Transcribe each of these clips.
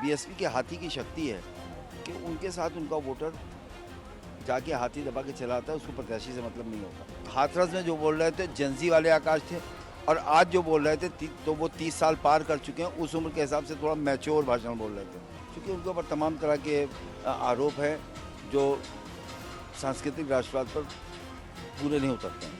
BSP के हाथी की शक्ति है कि उनके साथ उनका वोटर जाके हाथी दबा के चलाता है, उसको प्रत्याशी से मतलब नहीं होता। हाथरस में जो बोल रहे थे जेंजी वाले आकाश थे, और आज जो बोल रहे थे तो वो 30 साल पार कर चुके हैं, उस उम्र के हिसाब से थोड़ा मैच्योर भाषण बोल रहे थे, क्योंकि उनके ऊपर तमाम तरह के आरोप हैं जो सांस्कृतिक राष्ट्रवाद पर पूरे नहीं उतरते हैं,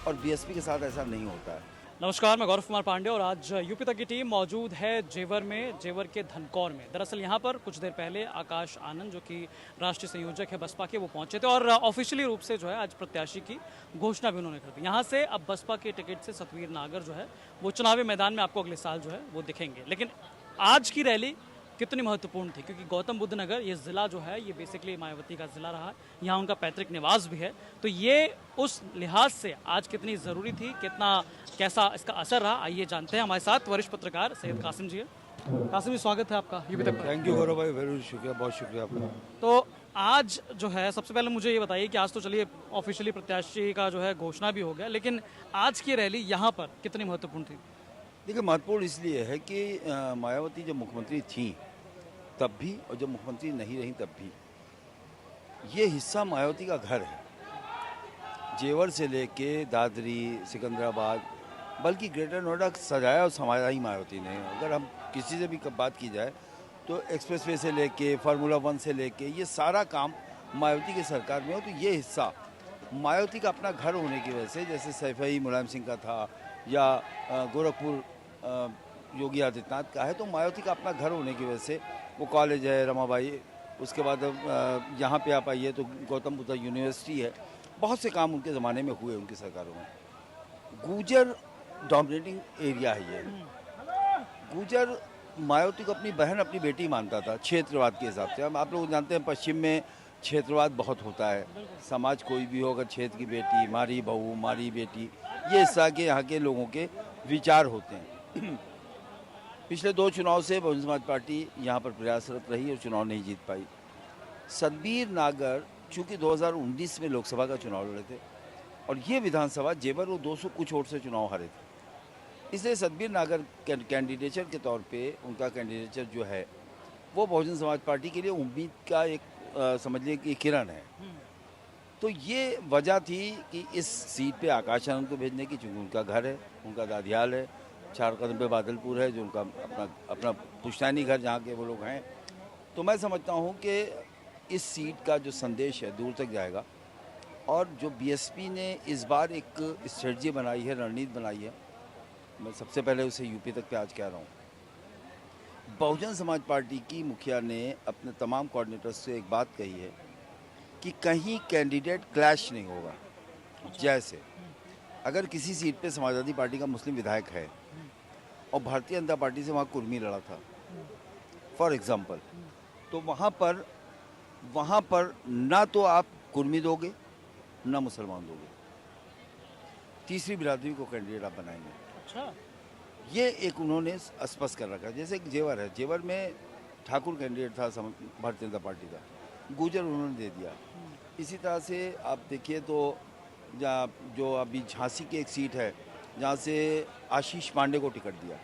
और बीएसपी के साथ ऐसा नहीं होता है। नमस्कार, मैं गौरव कुमार पांडे और आज यूपी तक की टीम मौजूद है जेवर में, जेवर के धनकौर में। दरअसल यहाँ पर कुछ देर पहले आकाश आनंद जो कि राष्ट्रीय संयोजक है बसपा के, वो पहुंचे थे और ऑफिशियली रूप से जो है आज प्रत्याशी की घोषणा भी उन्होंने कर दी। यहाँ से अब बसपा के टिकट से सतवीर नागर जो है वो चुनावी मैदान में आपको अगले साल जो है वो दिखेंगे। लेकिन आज की रैली कितनी महत्वपूर्ण थी, क्योंकि गौतम बुद्ध नगर ये ज़िला जो है ये बेसिकली मायावती का ज़िला रहा है, यहाँ उनका पैतृक निवास भी है, तो ये उस लिहाज से आज कितनी ज़रूरी थी, कैसा इसका असर रहा, आइए जानते हैं। हमारे साथ वरिष्ठ पत्रकार सैयद कासिम जी है। कासिम जी, स्वागत है आपका यूपी तक। थैंक यू गौरव भाई, वेरी शुक्रिया, बहुत शुक्रिया आपका। तो आज जो है सबसे पहले मुझे ये बताइए कि आज तो चलिए ऑफिशियली प्रत्याशी का जो है घोषणा भी हो गया, लेकिन आज की रैली यहाँ पर कितनी महत्वपूर्ण थी? देखिए, महत्वपूर्ण इसलिए है कि मायावती जब मुख्यमंत्री थी तब भी, और जब मुख्यमंत्री नहीं रही तब भी, ये हिस्सा मायावती का घर है। जेवर से लेके दादरी, सिकंदराबाद, बल्कि ग्रेटर नोएडा सजाया और संवारा ही मायावती ने। अगर हम किसी से भी बात की जाए तो एक्सप्रेसवे से लेके फार्मूला 1 से लेके ये सारा काम मायावती की सरकार में हो, तो ये हिस्सा मायावती का अपना घर होने की वजह से, जैसे सैफई मुलायम सिंह का था या गोरखपुर योगी आदित्यनाथ का है, तो मायावती का अपना घर होने की वजह से वो कॉलेज है रमाबाई, उसके बाद यहाँ पे आप आइए तो गौतम बुद्ध यूनिवर्सिटी है, बहुत से काम उनके ज़माने में हुए उनकी सरकारों में। गुजर डोमिनेटिंग एरिया है ये। गुजर मायावती को अपनी बहन, अपनी बेटी मानता था क्षेत्रवाद के हिसाब से। हम आप लोग जानते हैं पश्चिम में क्षेत्रवाद बहुत होता है, समाज कोई भी हो, अगर क्षेत्र की बेटी, मारी बहू, मारी बेटी, ये हिस्सा के यहाँ के लोगों के विचार होते हैं। पिछले 2 चुनाव से बहुजन समाज पार्टी यहाँ पर प्रयासरत रही और चुनाव नहीं जीत पाई। सतबीर नागर चूँकि 2019 में लोकसभा का चुनाव लड़े थे और ये विधानसभा जेवर वो 200 कुछ वोट से चुनाव हारे थे, इसलिए सतबीर नागर कैंडिडेचर के तौर पे उनका कैंडिडेचर जो है वो बहुजन समाज पार्टी के लिए उम्मीद का एक समझ लीजिए कि किरण है। तो ये वजह थी कि इस सीट पे आकाश आनंद को भेजने की, चूँकि उनका घर है, उनका दादियाल है, 4 कदम पे बादलपुर है जो उनका अपना पुश्तैनी घर जहाँ के वो लोग हैं। तो मैं समझता हूँ कि इस सीट का जो संदेश है दूर तक जाएगा, और जो बीएसपी ने इस बार एक स्ट्रेटजी बनाई है, रणनीति बनाई है, मैं सबसे पहले उसे यूपी तक पे आज कह रहा हूँ। बहुजन समाज पार्टी की मुखिया ने अपने तमाम कोऑर्डिनेटर्स से एक बात कही है कि कहीं कैंडिडेट क्लैश नहीं होगा। जैसे अगर किसी सीट पे समाजवादी पार्टी का मुस्लिम विधायक है और भारतीय जनता पार्टी से वहाँ कुर्मी लड़ा था फॉर एग्जांपल, तो वहाँ पर ना तो आप कुर्मी दोगे ना मुसलमान दोगे, तीसरी बिरादरी को कैंडिडेट आप बनाएंगे। अच्छा, ये एक उन्होंने स्पष्ट कर रखा। जैसे एक जेवर है, जेवर में ठाकुर कैंडिडेट था भारतीय जनता पार्टी का, गुजर उन्होंने दे दिया। इसी तरह से आप देखिए तो जो अभी झांसी की एक सीट है जहाँ से आशीष पांडे को टिकट दिया,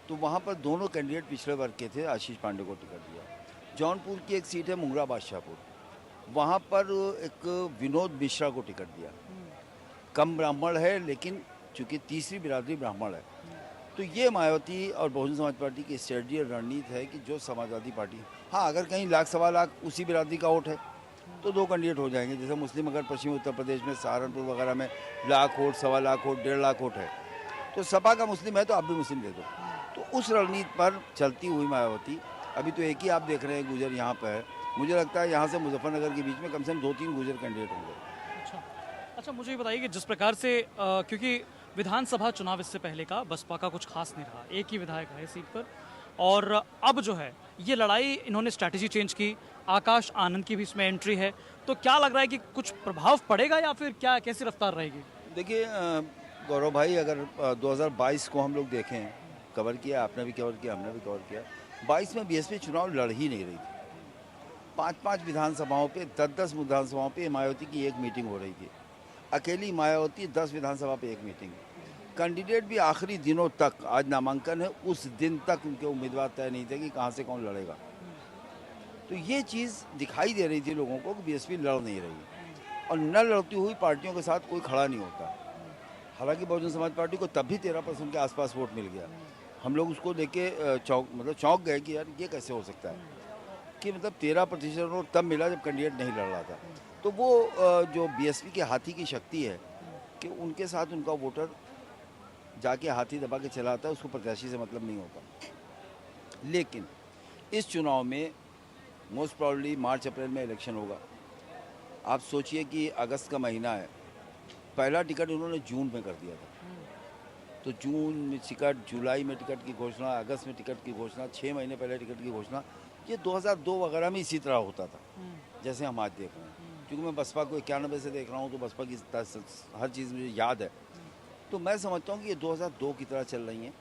तो वहाँ पर दोनों कैंडिडेट पिछड़े वर्ग के थे, आशीष पांडे को टिकट दिया। जौनपुर की एक सीट है मुंगरा बादशाहपुर, वहाँ पर एक विनोद मिश्रा को टिकट दिया। कम ब्राह्मण है लेकिन चूँकि तीसरी बिरादरी ब्राह्मण है, तो ये मायावती और बहुजन समाज पार्टी की स्ट्रेटजी और रणनीति है कि जो समाजवादी पार्टी, हाँ अगर कहीं लाख सवा लाख उसी बिरादरी का वोट है तो 2 कैंडिडेट हो जाएंगे। जैसे मुस्लिम अगर पश्चिमी उत्तर प्रदेश में सहारनपुर वगैरह में लाख वोट, सवा लाख वोट, 1.5 लाख वोट है, तो सपा का मुस्लिम है तो आप भी मुस्लिम दे दो। तो उस रणनीति पर चलती हुई मायावती, अभी तो एक ही आप देख रहे हैं गुजर यहाँ पर है, मुझे लगता है यहाँ से मुजफ्फरनगर के बीच में कम से कम 2-3 गुजर कैंडिडेट होंगे। अच्छा, मुझे ये बताइए कि जिस प्रकार से क्योंकि विधानसभा चुनाव इससे पहले का बसपा का कुछ खास नहीं रहा, एक ही विधायक है सीट पर, और अब जो है ये लड़ाई इन्होंने स्ट्रैटेजी चेंज की, आकाश आनंद की भी इसमें एंट्री है, तो क्या लग रहा है कि कुछ प्रभाव पड़ेगा या फिर क्या, कैसी रफ्तार रहेगी? देखिए गौरव भाई, अगर 2022 को हम लोग देखें, कवर किया, आपने भी कवर किया, हमने भी कवर किया, 22 में बीएसपी चुनाव लड़ ही नहीं रही थी। 5-5 विधानसभाओं पे, 10-10 विधानसभाओं पे मायावती की एक मीटिंग हो रही थी, अकेली मायावती 10 विधानसभा पे एक मीटिंग। कैंडिडेट भी आखिरी दिनों तक, आज नामांकन है, उस दिन तक उनके उम्मीदवार तय नहीं थे कि कहाँ से कौन लड़ेगा। तो ये चीज़ दिखाई दे रही थी लोगों को कि बीएसपी लड़ नहीं रही, और न लड़ती हुई पार्टियों के साथ कोई खड़ा नहीं होता। हालांकि बहुजन समाज पार्टी को तब भी 13% के आसपास वोट मिल गया। हम लोग उसको देख के चौंक गए कि यार ये कैसे हो सकता है कि मतलब 13% वोट तब मिला जब कैंडिडेट नहीं लड़ रहा था। तो वो जो बीएसपी के हाथी की शक्ति है कि उनके साथ उनका वोटर जाके हाथी दबा के चला आता है, उसको प्रत्याशी से मतलब नहीं होता। लेकिन इस चुनाव में मोस्ट प्रॉब्ली मार्च अप्रैल में इलेक्शन होगा। आप सोचिए कि अगस्त का महीना है, पहला टिकट उन्होंने जून में कर दिया था, तो जून में टिकट, जुलाई में टिकट की घोषणा, अगस्त में टिकट की घोषणा, 6 महीने पहले टिकट की घोषणा। ये 2002 वगैरह में इसी तरह होता था जैसे हम आज देख रहे हैं। क्योंकि मैं बसपा को 91 से देख रहा हूँ, तो बसपा की हर चीज़ मुझे याद है। तो मैं समझता हूँ कि ये 2002 की तरह चल रही हैं।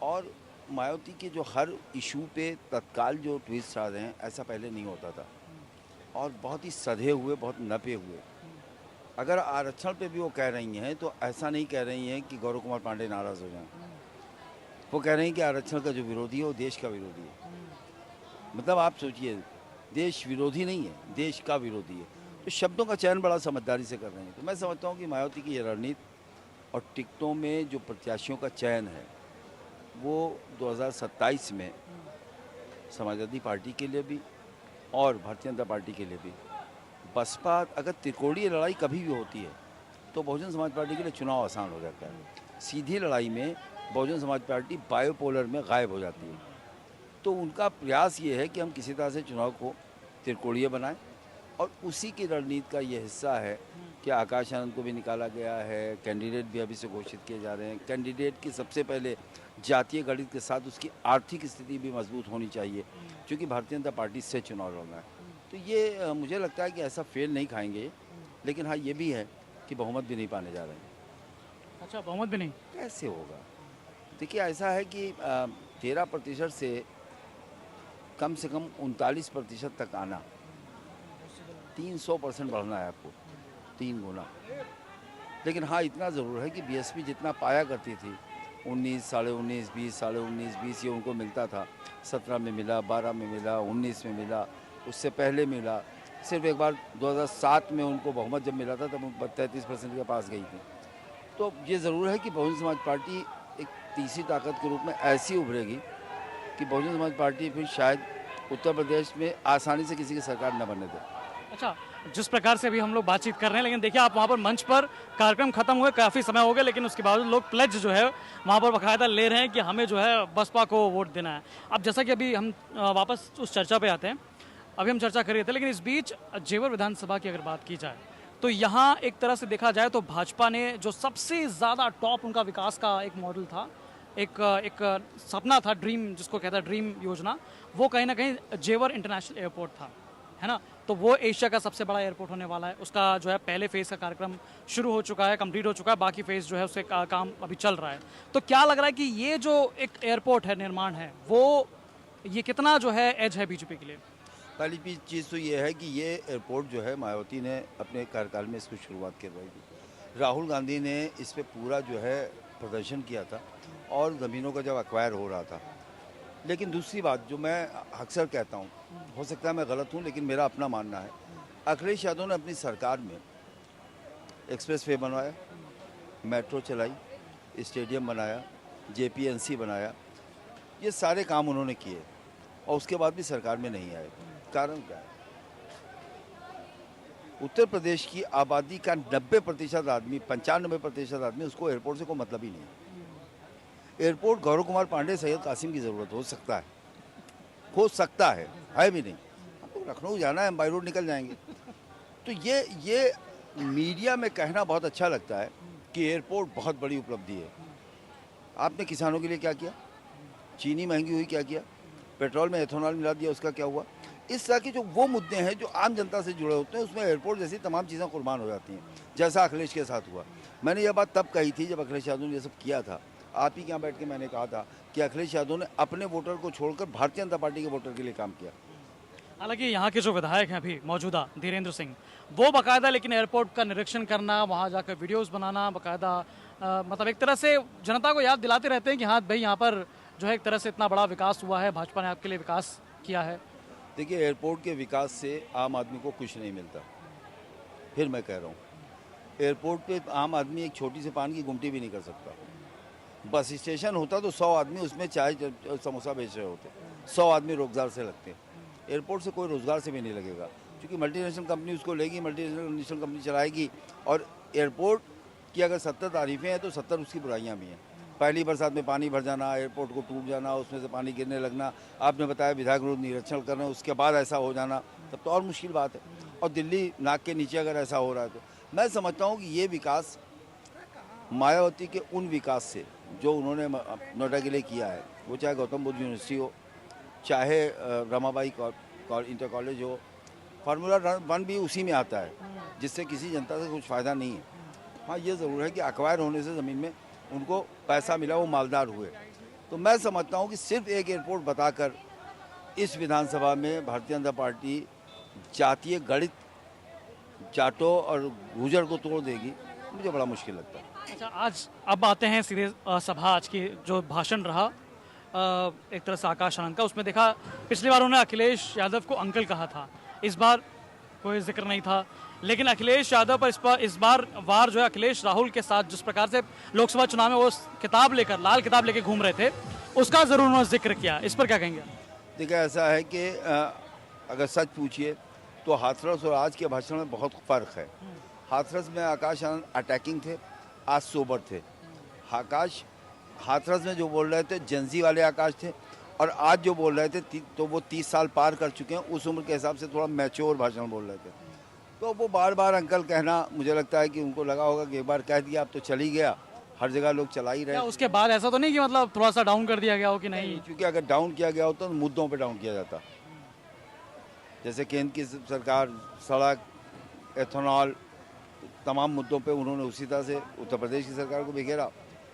और मायावती के जो हर इशू पे तत्काल जो ट्वीट्स आ रहे हैं, ऐसा पहले नहीं होता था, और बहुत ही सधे हुए, बहुत नपे हुए। अगर आरक्षण पे भी वो कह रही हैं तो ऐसा नहीं कह रही हैं कि गौरव कुमार पांडे नाराज़ हो जाएं। वो कह रहे हैं कि आरक्षण का जो विरोधी है वो देश का विरोधी है। मतलब आप सोचिए, देश विरोधी नहीं है, देश का विरोधी है। तो शब्दों का चयन बड़ा समझदारी से कर रहे हैं। तो मैं समझता हूँ कि मायावती की ये रणनीति और टिकटों में जो प्रत्याशियों का चयन है वो 2027 में समाजवादी पार्टी के लिए भी और भारतीय जनता पार्टी के लिए भी, बसपा अगर त्रिकोणीय लड़ाई कभी भी होती है तो बहुजन समाज पार्टी के लिए चुनाव आसान हो जाता है। सीधी लड़ाई में बहुजन समाज पार्टी बायोपोलर में गायब हो जाती है। तो उनका प्रयास ये है कि हम किसी तरह से चुनाव को त्रिकोणीय बनाएं, और उसी की रणनीति का ये हिस्सा है कि आकाश आनंद को भी निकाला गया है, कैंडिडेट भी अभी से घोषित किए जा रहे हैं। कैंडिडेट की सबसे पहले जातीय गणित के साथ उसकी आर्थिक स्थिति भी मजबूत होनी चाहिए, क्योंकि भारतीय जनता पार्टी से चुनाव लड़ना है। तो ये मुझे लगता है कि ऐसा फेल नहीं खाएंगे। लेकिन हाँ, ये भी है कि बहुमत भी नहीं पाने जा रहे हैं। अच्छा, बहुमत भी नहीं? कैसे होगा? देखिए, ऐसा है कि 13% से कम 39% तक आना, 300% बढ़ना है आपको, 3 गुना। लेकिन हाँ, इतना ज़रूर है कि बीएसपी जितना पाया करती थी, 19, साढ़े 19, 20, साढ़े 19, 20 ये उनको मिलता था। 17 में मिला, 12 में मिला, 19 में मिला, उससे पहले मिला। सिर्फ एक बार 2007 में उनको बहुमत जब मिला था तब 33% के पास गई थी। तो ये ज़रूर है कि बहुजन समाज पार्टी एक तीसरी ताकत के रूप में ऐसी उभरेगी कि बहुजन समाज पार्टी फिर शायद उत्तर प्रदेश में आसानी से किसी की सरकार न बनने दे। अच्छा, जिस प्रकार से अभी हम लोग बातचीत कर रहे हैं, लेकिन देखिए आप वहाँ पर मंच पर कार्यक्रम खत्म हुए काफ़ी समय हो गया, लेकिन उसके बावजूद लोग प्लेज जो है वहाँ पर बाकायदा ले रहे हैं कि हमें जो है बसपा को वोट देना है। अब जैसा कि अभी हम वापस उस चर्चा पे आते हैं, अभी हम चर्चा कर रहे थे, लेकिन इस बीच जेवर विधानसभा की अगर बात की जाए तो यहाँ एक तरह से देखा जाए तो भाजपा ने जो सबसे ज़्यादा टॉप उनका विकास का एक मॉडल था, एक सपना था, ड्रीम जिसको कहता है ड्रीम योजना, वो कहीं ना कहीं जेवर इंटरनेशनल एयरपोर्ट था, है ना। तो वो एशिया का सबसे बड़ा एयरपोर्ट होने वाला है। उसका जो है पहले फेज़ का कार्यक्रम शुरू हो चुका है, कंप्लीट हो चुका है, बाकी फेज़ जो है उससे काम अभी चल रहा है। तो क्या लग रहा है कि ये जो एक एयरपोर्ट है, निर्माण है, वो ये कितना जो है एज है बीजेपी के लिए? पहली चीज़ तो ये है कि ये एयरपोर्ट जो है मायावती ने अपने कार्यकाल में इसकी शुरुआत करवाई थी। राहुल गांधी ने इस पर पूरा जो है प्रदर्शन किया था और ज़मीनों का जब एक्वायर हो रहा था। लेकिन दूसरी बात जो मैं अक्सर कहता हूँ, हो सकता है मैं गलत हूँ, लेकिन मेरा अपना मानना है, अखिलेश यादव ने अपनी सरकार में एक्सप्रेस वे बनवाया, मेट्रो चलाई, स्टेडियम बनाया, जेपीएनसी बनाया, ये सारे काम उन्होंने किए, और उसके बाद भी सरकार में नहीं आए। कारण क्या है? उत्तर प्रदेश की आबादी का 90% आदमी, 95% आदमी, उसको एयरपोर्ट से कोई मतलब ही नहीं है। एयरपोर्ट गौरव कुमार पांडे, सैयद कासिम की ज़रूरत हो सकता है भी नहीं। हमको लखनऊ जाना है, हम बाई रोड निकल जाएंगे। तो ये मीडिया में कहना बहुत अच्छा लगता है कि एयरपोर्ट बहुत बड़ी उपलब्धि है। आपने किसानों के लिए क्या किया? चीनी महंगी हुई, क्या किया? पेट्रोल में एथेनॉल मिला दिया, उसका क्या हुआ? इस तरह के जो वो मुद्दे हैं जो आम जनता से जुड़े होते हैं, उसमें एयरपोर्ट जैसी तमाम चीज़ें कुर्बान हो जाती हैं, जैसा अखिलेश के साथ हुआ। मैंने यह बात तब कही थी जब अखिलेश यादव ने ये सब किया था। आप ही के यहाँ बैठ के मैंने कहा था कि अखिलेश यादव ने अपने वोटर को छोड़कर भारतीय जनता पार्टी के वोटर के लिए काम किया। हालांकि यहाँ के जो विधायक हैं अभी मौजूदा, धीरेन्द्र सिंह, वो बाकायदा लेकिन एयरपोर्ट का निरीक्षण करना, वहाँ जाकर वीडियोस बनाना, बाकायदा मतलब एक तरह से जनता को याद दिलाते रहते हैं कि हाँ भाई यहाँ पर जो है एक तरह से इतना बड़ा विकास हुआ है, भाजपा ने आपके लिए विकास किया है। देखिए, एयरपोर्ट के विकास से आम आदमी को कुछ नहीं मिलता। फिर मैं कह रहा हूँ, एयरपोर्ट पे आम आदमी एक छोटी सी पान की गुमटी भी नहीं कर सकता। बस स्टेशन होता तो 100 आदमी उसमें चाय समोसा बेच रहे होते, 100 आदमी रोजगार से लगते। एयरपोर्ट से कोई रोजगार से भी नहीं लगेगा, क्योंकि मल्टीनेशनल कंपनी उसको लेगी, मल्टीनेशनल कंपनी चलाएगी। और एयरपोर्ट की अगर 70 तारीफें हैं तो 70 उसकी बुराइयां भी हैं। पहली बरसात में पानी भर जाना, एयरपोर्ट को टूट जाना, उसमें से पानी गिरने लगना, आपने बताया विधायक रोड निरीक्षण कर रहे हैं, उसके बाद ऐसा हो जाना, तब तो और मुश्किल बात है। और दिल्ली नाक के नीचे अगर ऐसा हो रहा है तो मैं समझता हूँ कि ये विकास मायावती के उन विकास से जो उन्होंने नोएडा के लिए किया है, वो चाहे गौतम बुद्ध यूनिवर्सिटी हो, चाहे रमाबाई इंटर कॉलेज हो, फार्मूला 1 भी उसी में आता है, जिससे किसी जनता से कुछ फ़ायदा नहीं है। हाँ, ये ज़रूर है कि अक्वायर होने से ज़मीन में उनको पैसा मिला, वो मालदार हुए। तो मैं समझता हूँ कि सिर्फ एक एयरपोर्ट बताकर इस विधानसभा में भारतीय जनता पार्टी जातीय गणित, जाटों और गुर्जर को तोड़ देगी, मुझे बड़ा मुश्किल लगता है। अच्छा, आज अब आते हैं सीधे सभा आज की जो भाषण रहा एक तरह से आकाश आनंद का, उसमें देखा पिछली बार उन्होंने अखिलेश यादव को अंकल कहा था, इस बार कोई जिक्र नहीं था। लेकिन अखिलेश यादव पर इस बार वार जो है अखिलेश राहुल के साथ जिस प्रकार से लोकसभा चुनाव में वो किताब लेकर, लाल किताब लेकर घूम रहे थे, उसका जरूर उन्होंने जिक्र किया। इस पर क्या कहेंगे? देखिए, ऐसा है कि अगर सच पूछिए तो हाथरस और आज के भाषण में बहुत फ़र्क है। हाथरस में आकाश आनंद अटैकिंग थे, आज सोबर थे। हाथरस में जो बोल रहे थे जेंजी वाले आकाश थे, और आज जो बोल रहे थे तो वो 30 साल पार कर चुके हैं, उस उम्र के हिसाब से थोड़ा मैच्योर भाषण बोल रहे थे। तो वो बार बार अंकल कहना, मुझे लगता है कि उनको लगा होगा कि एक बार कह दिया अब तो चल ही गया, हर जगह लोग चला ही रहे। उसके बाद ऐसा तो नहीं कि मतलब थोड़ा सा डाउन कर दिया गया हो कि नहीं? क्योंकि अगर डाउन किया गया होता तो मुद्दों पे डाउन किया जाता। जैसे केंद्र की सरकार, सड़क, एथेनॉल, तमाम मुद्दों पे उन्होंने उसी तरह से उत्तर प्रदेश की सरकार को भी घेरा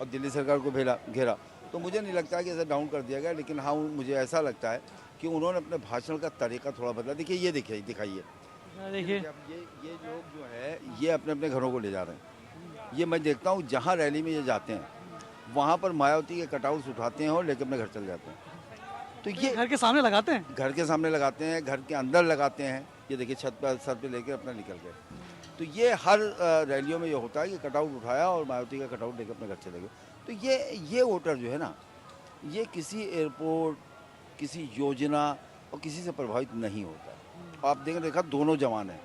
और दिल्ली सरकार को घेरा। तो मुझे नहीं लगता कि ऐसा डाउन कर दिया गया, लेकिन हाँ, मुझे ऐसा लगता है कि उन्होंने अपने भाषण का तरीका थोड़ा बदला। देखिए, ये दिखाइए देखिए, ये लोग जो है ये अपने अपने घरों को ले जा रहे हैं। ये मैं देखता हूँ जहाँ रैली में ये जाते हैं वहाँ पर मायावती के कटआउट्स उठाते हैं और लेकर अपने घर चले जाते हैं। तो ये घर के सामने लगाते हैं, घर के सामने लगाते हैं, घर के अंदर लगाते हैं। ये देखिए, छत पर सर पे लेकर अपना निकल गए। तो ये हर रैलियों में ये होता है कि कटआउट उठाया और मायावती का कटआउट लेकर अपने घर चले गए। तो ये वोटर जो है ना, ये किसी एयरपोर्ट, किसी योजना और किसी से प्रभावित नहीं होता। आप देखा दोनों जवान हैं,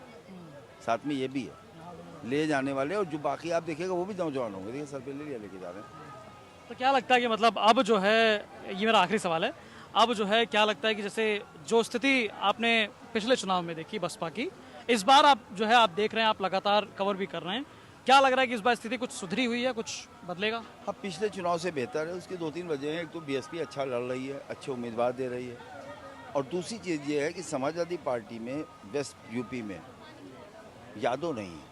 साथ में ये भी है ले जाने वाले, और जो बाकी आप देखिएगा वो भी नौजवान होंगे। देखिए, सर पे ले लिया, लेके जा रहे हैं। तो क्या लगता है कि मतलब अब जो है, ये मेरा आखिरी सवाल है, अब जो है क्या लगता है कि जैसे जो स्थिति आपने पिछले चुनाव में देखी बसपा की, इस बार आप जो है आप देख रहे हैं, आप लगातार कवर भी कर रहे हैं, क्या लग रहा है कि इस बार स्थिति कुछ सुधरी हुई है, कुछ बदलेगा? हाँ, पिछले चुनाव से बेहतर है। उसकी 2-3 वजह हैं। एक तो बीएसपी अच्छा लड़ रही है, अच्छे उम्मीदवार दे रही है, और दूसरी चीज़ ये है कि समाजवादी पार्टी में वेस्ट यूपी में यादव नहीं है।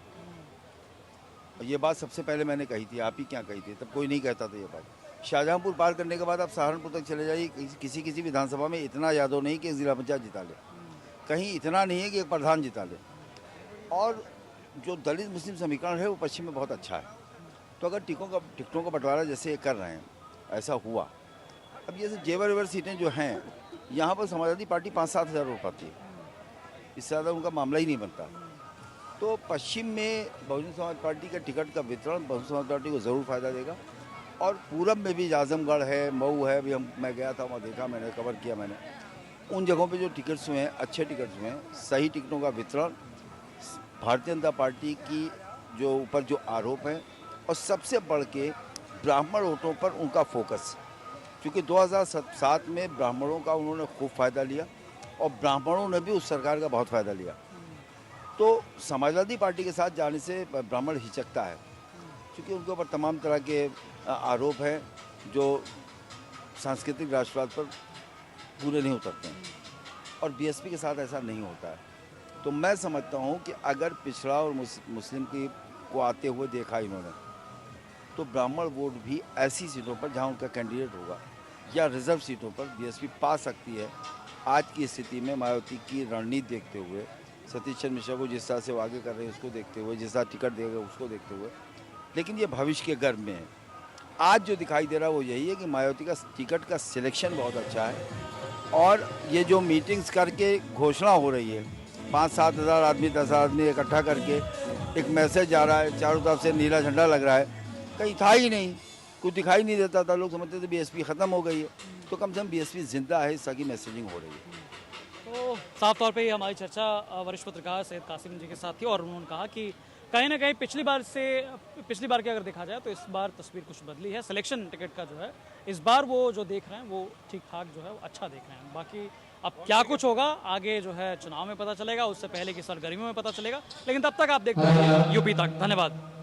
और ये बात सबसे पहले मैंने कही थी, आप ही क्या कही थी, तब कोई नहीं कहता था ये बात। शाहजहांपुर पार करने के बाद आप सहारनपुर तक चले जाइए, किसी विधानसभा में इतना यादव नहीं कि एक जिला पंचायत जिता ले, कहीं इतना नहीं है कि एक प्रधान जिता ले। और जो दलित मुस्लिम समीकरण है वो पश्चिम में बहुत अच्छा है। तो अगर टिकटों का बंटवारा जैसे कर रहे हैं, ऐसा हुआ, अब जैसे जेवर वेवर सीटें जो हैं, यहाँ पर समाजवादी पार्टी 5-7 हज़ार वोट पाती है, इससे ज़्यादा उनका मामला ही नहीं बनता। तो पश्चिम में बहुजन समाज पार्टी का टिकट का वितरण बहुजन समाज पार्टी को ज़रूर फायदा देगा। और पूरब में भी आजमगढ़ है, मऊ है, अभी मैं गया था, वहाँ देखा, मैंने कवर किया। मैंने उन जगहों पे जो टिकट्स हुए हैं, अच्छे टिकट्स हुए हैं, सही टिकटों का वितरण, भारतीय जनता पार्टी की जो ऊपर जो आरोप है, और सबसे बढ़ के ब्राह्मण वोटों पर उनका फोकस, क्योंकि 2007 में ब्राह्मणों का उन्होंने खूब फ़ायदा लिया और ब्राह्मणों ने भी उस सरकार का बहुत फ़ायदा लिया। तो समाजवादी पार्टी के साथ जाने से ब्राह्मण हिचकता है, क्योंकि उनके ऊपर तमाम तरह के आरोप हैं जो सांस्कृतिक राष्ट्रवाद पर पूरे नहीं उतरते हैं, और बीएसपी के साथ ऐसा नहीं होता है। तो मैं समझता हूँ कि अगर पिछड़ा और मुस्लिम को आते हुए देखा इन्होंने, तो ब्राह्मण वोट भी ऐसी सीटों पर जहाँ उनका कैंडिडेट होगा या रिजर्व सीटों पर बीएसपी पा सकती है। आज की स्थिति में मायावती की रणनीति देखते हुए, सतीश चंद्र मिश्रा को जिस तरह से वो आगे कर रहे हैं उसको देखते हुए, जिस तरह टिकट देगा उसको देखते हुए, लेकिन ये भविष्य के गर्भ में है। आज जो दिखाई दे रहा है वो यही है कि मायावती का टिकट का सिलेक्शन बहुत अच्छा है, और ये जो मीटिंग्स करके घोषणा हो रही है, 5-7 हज़ार आदमी 10 आदमी इकट्ठा करके एक मैसेज जा रहा है, चारों तरफ से नीला झंडा लग रहा है, कहीं था ही नहीं, कुछ दिखाई नहीं देता था, लोग समझते थे बीएसपी ख़त्म हो गई है, तो कम से कम बीएसपी जिंदा है, इसकी मैसेजिंग हो रही है। तो साफ तौर पे ये हमारी चर्चा वरिष्ठ पत्रकार सैयद कासिम जी के साथ थी, और उन्होंने कहा कि कहीं ना कहीं पिछली बार की अगर देखा जाए तो इस बार तस्वीर कुछ बदली है। सिलेक्शन टिकट का जो है इस बार वो जो देख रहे हैं वो ठीक ठाक जो है वो अच्छा देख रहे हैं। बाकी अब क्या कुछ होगा आगे जो है चुनाव में पता चलेगा, उससे पहले की सरगर्मियों में पता चलेगा, लेकिन तब तक आप देखते रहिए यूपी तक। धन्यवाद।